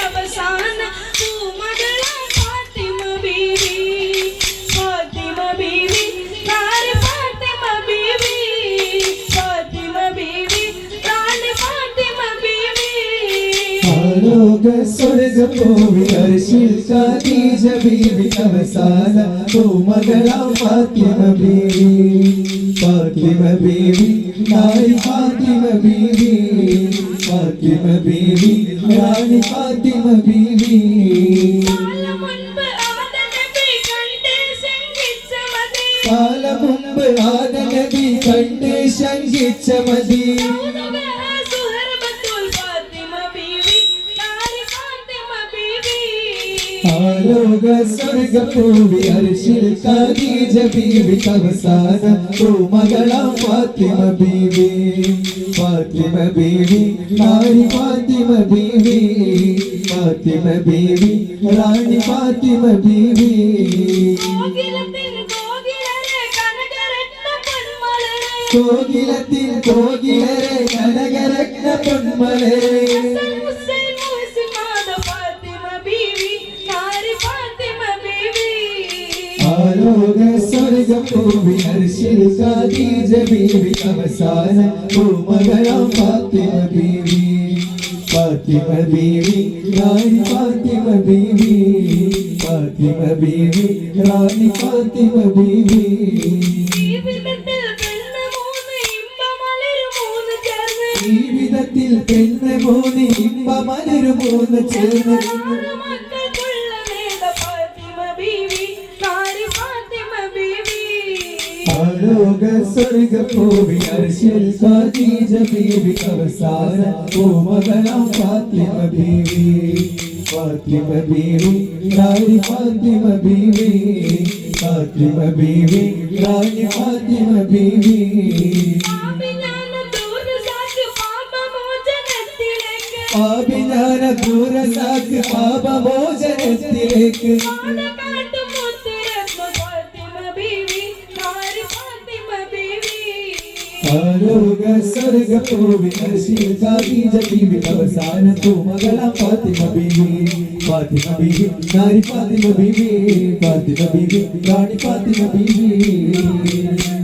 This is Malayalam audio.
അവസാന പൂമകള ഫാത്തിമ ബീവി ഫാത്തിമ ബീവി റാണി ഫാത്തിമ ബീവി ഫാത്തിമ ബീവി റാണി ഫാത്തിമ ബീവി ആലോക സ്വർഗ്ഗഭൂമി അർശിൽ ഖദീജ ബീവി അവസാന പൂമകള ഫാത്തിമ ബീവി ഫാത്തിമ ബീവി റാണി ഫാത്തിമ ബീവി ഫാത്തിമ ബീവി റാണി ഫാത്തിമ ബീവി കാലം മുൻപ് ആദ നബി കണ്ട് ശങ്കിച്ച മതി ആലോക സ്വർഗ്ഗഭൂമി അർശിൽ ഖദീജ ബീവി അവസാന പൂമകള ഫാത്തിമ ബീവി ഫാത്തിമ ബീവി റാണി ഫാത്തിമ ബീവി ഫാത്തിമ ബീവി റാണി ഫാത്തിമ ബീവി കോകിലത്തിൽ കോകിലരെ കനകരത്ന പൊന്മലരെ ആലോക സ്വർഗ്ഗഭൂമി അർശിൽ ഖദീജ ബീവി അവസാന പൂമകള ഫാത്തിമ ബീവി ഫാത്തിമ ബീവി റാണി ഫാത്തിമ ബീവി ഫാത്തിമ ബീവി റാണി ഫാത്തിമ ബീവി ജീവിതത്തിൽ പെണ്ണ് മൂന്ന് ഇമ്പമലരു മൂന്ന് ചേർന്ന് ആലോക സ്വർഗ്ഗഭൂമി അർശിൽ ഖദീജ ബീവി അവസാന പൂമകള ഫാത്തിമ ബീവി ഫാത്തിമ ബീവി റാണി ഫാത്തിമ ബീവി ഫാത്തിമ ബീവി റാണി ഫാത്തിമ ബീവി ആബിനാന ദൂരസാക്ക് പാപമോചനത്തിലേക്ക് ആലോക സ്വർഗ്ഗഭൂമി അർശിൽ ഖദീജ ബീവി അവസാന പൂമകള ഫാത്തിമ ബീവി ഫാത്തിമ ബീവി റാണി ഫാത്തിമ ബീവി ഫാത്തിമ ബീവി റാണി ഫാത്തിമ ബീവി